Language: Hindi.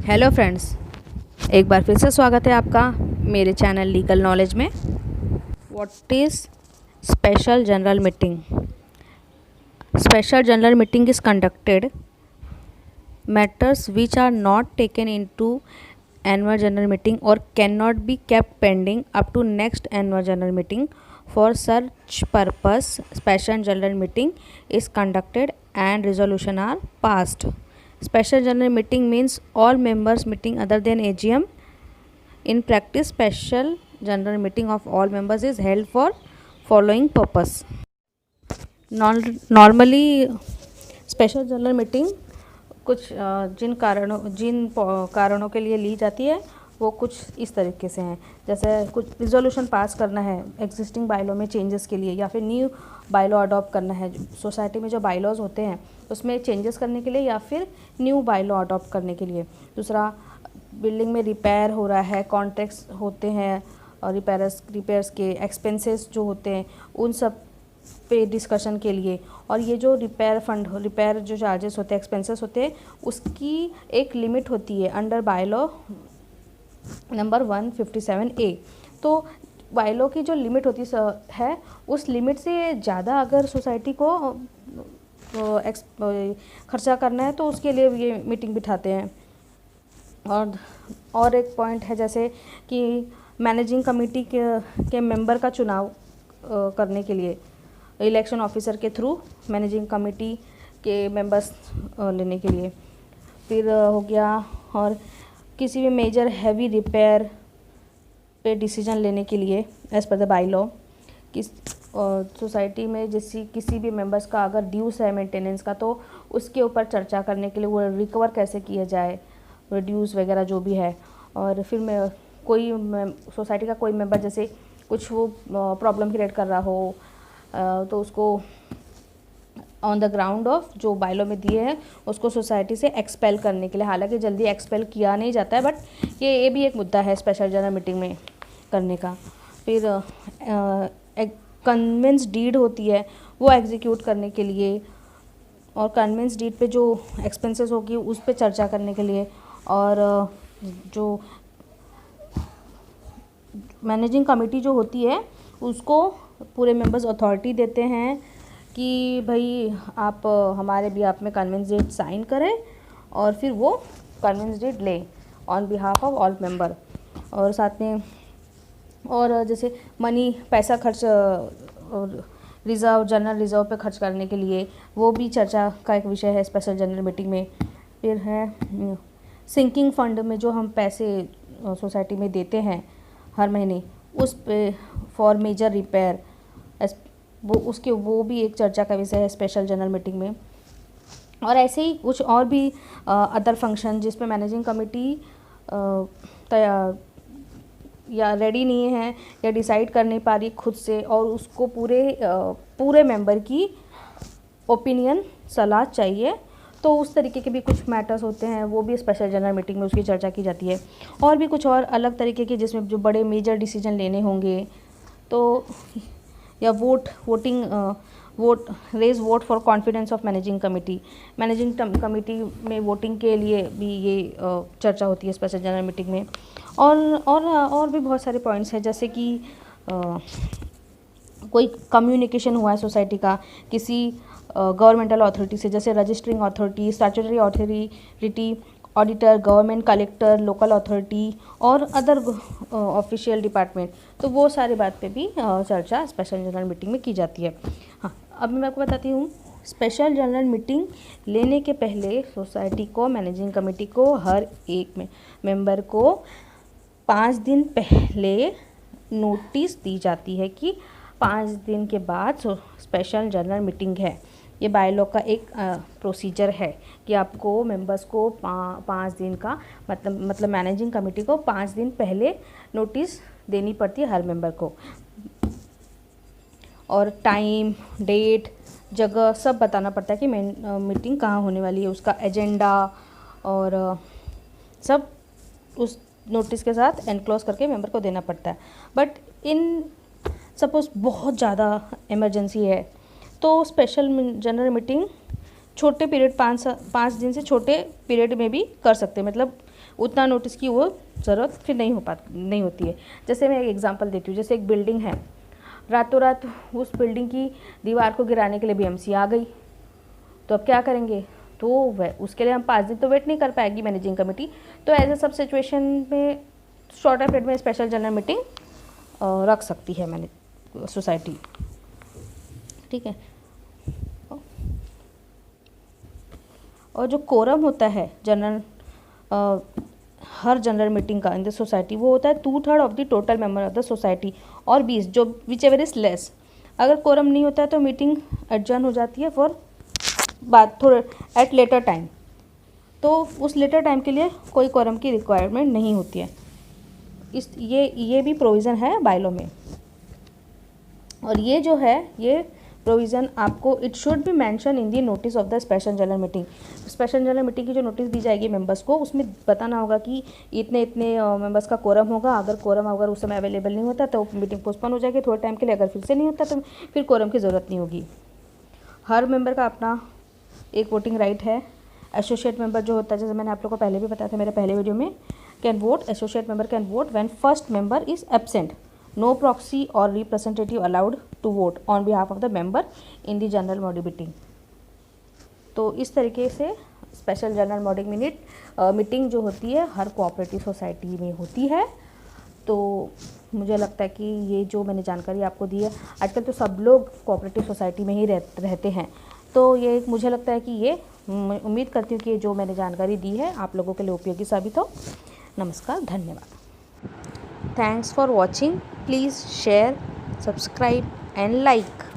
हेलो फ्रेंड्स, एक बार फिर से स्वागत है आपका मेरे चैनल लीगल नॉलेज में। What is special general meeting? Special general meeting is conducted matters which are not taken into annual general meeting or cannot be kept pending up to next annual general meeting. For such purpose, special general meeting is conducted and resolution are passed. Special general meeting means all members meeting other than AGM. In practice, special general meeting of all members is held for following purpose. Normally, special general meeting कुछ जिन कारणों के लिए ली जाती है वो कुछ इस तरीके से हैं। जैसे कुछ रिजोल्यूशन पास करना है एग्जिस्टिंग बायलॉ में चेंजेस के लिए, या फिर न्यू बायलॉ अडॉप्ट करना है। सोसाइटी में जो बायलॉज होते हैं उसमें चेंजेस करने के लिए या फिर न्यू बायलॉ अडॉप्ट करने के लिए। दूसरा, बिल्डिंग में रिपेयर हो रहा है, कॉन्ट्रैक्ट्स होते हैं और रिपेयर्स के एक्सपेंसेस जो होते हैं उन सब पे डिस्कशन के लिए। और ये जो रिपेयर जो चार्जेस होते हैं, एक्सपेंसेस होते हैं, उसकी एक लिमिट होती है अंडर बायलॉ नंबर 157A। तो बायलॉ की जो लिमिट होती है उस लिमिट से ज़्यादा अगर सोसाइटी को खर्चा करना है तो उसके लिए ये मीटिंग बिठाते हैं। और एक पॉइंट है जैसे कि मैनेजिंग कमेटी के मेंबर का चुनाव करने के लिए इलेक्शन ऑफिसर के थ्रू मैनेजिंग कमेटी के मेंबर्स लेने के लिए। फिर हो गया, और किसी भी मेजर हैवी रिपेयर पे डिसीजन लेने के लिए as per the bylaw. Society में किसी भी मेंबर्स का अगर ड्यूस है मेंटेनेंस का तो उसके ऊपर चर्चा करने के लिए वो रिकवर कैसे किया जाए, रिड्यूस वगैरह जो भी है। और फिर सोसाइटी का कोई मेंबर जैसे कुछ वो प्रॉब्लम क्रिएट कर रहा हो तो उसको ऑन द ग्राउंड ऑफ जो बायलॉ में दिए हैं उसको सोसाइटी से एक्सपेल करने के लिए, हालांकि जल्दी एक्सपेल किया नहीं जाता है, बट ये भी एक मुद्दा है स्पेशल जनरल मीटिंग में करने का। फिर एक कन्वेंस डीड होती है वो एग्जीक्यूट करने के लिए, और कन्वेंस डीड पे जो एक्सपेंसेस होगी उस पर चर्चा करने के लिए। और जो मैनेजिंग कमेटी जो होती है उसको पूरे मेंबर्स अथॉरिटी देते हैं कि भाई आप हमारे बिहाफ में कन्वेंस डीड साइन करें और फिर वो कन्वेंस डीड लें on behalf of all member. और साथ में और जैसे पैसा खर्च जनरल रिजर्व पे खर्च करने के लिए वो भी चर्चा का एक विषय है स्पेशल जनरल मीटिंग में। फिर है सिंकिंग फंड में जो हम पैसे सोसाइटी में देते हैं हर महीने, उस पे फॉर मेजर रिपेयर वो भी एक चर्चा का विषय है स्पेशल जनरल मीटिंग में। और ऐसे ही कुछ और भी अदर फंक्शन जिसमें मैनेजिंग कमेटी या रेडी नहीं है या डिसाइड कर नहीं पा रही खुद से, और उसको पूरे मेंबर की ओपिनियन सलाह चाहिए, तो उस तरीके के भी कुछ मैटर्स होते हैं, वो भी स्पेशल जनरल मीटिंग में उसकी चर्चा की जाती है। और भी कुछ और अलग तरीके के जिसमें जो बड़े मेजर डिसीजन लेने होंगे तो, या raise vote for confidence of managing committee में वोटिंग के लिए भी ये चर्चा होती है स्पेशल जनरल मीटिंग में। और भी बहुत सारे पॉइंट्स हैं, जैसे कि कोई कम्युनिकेशन हुआ है सोसाइटी का किसी गवर्नमेंटल अथॉरिटी से, जैसे registering authority, statutory authority, auditor, government collector, local authority और अदर ऑफिशियल डिपार्टमेंट, तो वो सारी बात पे भी चर्चा स्पेशल जनरल मीटिंग में की जाती है। हाँ, अब मैं आपको बताती हूँ स्पेशल जनरल मीटिंग लेने के पहले सोसाइटी को, मैनेजिंग कमेटी को, हर एक मेंबर को 5 दिन पहले नोटिस दी जाती है कि 5 दिन के बाद स्पेशल जनरल मीटिंग है। ये बायलॉ का एक प्रोसीजर है कि आपको मेंबर्स को 5 दिन का मतलब मैनेजिंग कमेटी को 5 दिन पहले नोटिस देनी पड़ती है हर मेंबर को, और टाइम, डेट, जगह सब बताना पड़ता है कि मीटिंग कहाँ होने वाली है, उसका एजेंडा और सब उस नोटिस के साथ एनक्लोज करके मेंबर को देना पड़ता है। बट सपोज़ बहुत ज़्यादा इमरजेंसी है तो स्पेशल जनरल मीटिंग छोटे पीरियड 5 दिन से छोटे पीरियड में भी कर सकते हैं, मतलब उतना नोटिस की वो ज़रूरत फिर नहीं होती है। जैसे मैं एक एग्जांपल देती हूँ, जैसे एक बिल्डिंग है, रातों रात उस बिल्डिंग की दीवार को गिराने के लिए बीएमसी आ गई, तो अब क्या करेंगे, तो वह उसके लिए हम 5 दिन तो वेट नहीं कर पाएगी मैनेजिंग कमेटी। तो ऐसे सब सिचुएशन में शॉर्टर पीरियड में स्पेशल जनरल मीटिंग रख सकती है मैंने सोसाइटी, ठीक है। और जो कोरम होता है हर जनरल मीटिंग का इन द सोसाइटी, वो होता है 2/3 of the total member of the society और 20 जो विच एवर इज लेस। अगर कोरम नहीं होता है तो मीटिंग एडजर्न हो जाती है फॉर बाद थोड़े एट लेटर टाइम, तो उस लेटर टाइम के लिए कोई कोरम की रिक्वायरमेंट नहीं होती है। ये भी प्रोविज़न है बायलॉ में। और ये जो है ये प्रोविज़न आपको it should be mention in the notice of the special general meeting. Special general meeting की जो नोटिस दी जाएगी मेंबर्स को, उसमें बताना होगा कि इतने मेंबर्स का कोरम होगा। अगर उस समय अवेलेबल नहीं होता तो मीटिंग पोस्टपोन हो जाएगी थोड़े टाइम के लिए। अगर फिर से नहीं होता तो फिर कोरम की ज़रूरत नहीं होगी। हर मेंबर का अपना एक वोटिंग राइट है। एसोसिएट मेंबर जो होता है, जैसे मैंने आप लोगों को पहले भी बताया था मेरे पहले वीडियो में, can vote, associate member can vote when first member is absent. No proxy और representative allowed to vote on behalf of the member in the general body meeting. तो इस तरीके से स्पेशल जनरल बॉडी मीटिंग जो होती है हर कोऑपरेटिव सोसाइटी में होती है। तो मुझे लगता है कि ये जो मैंने जानकारी आपको दी है, आजकल तो सब लोग कोऑपरेटिव सोसाइटी में ही रहते हैं, तो ये मुझे लगता है कि ये उम्मीद करती हूँ कि जो मैंने जानकारी दी है आप लोगों के लिए उपयोगी साबित हो। नमस्कार, धन्यवाद। Thanks for watching. Please share, subscribe and like.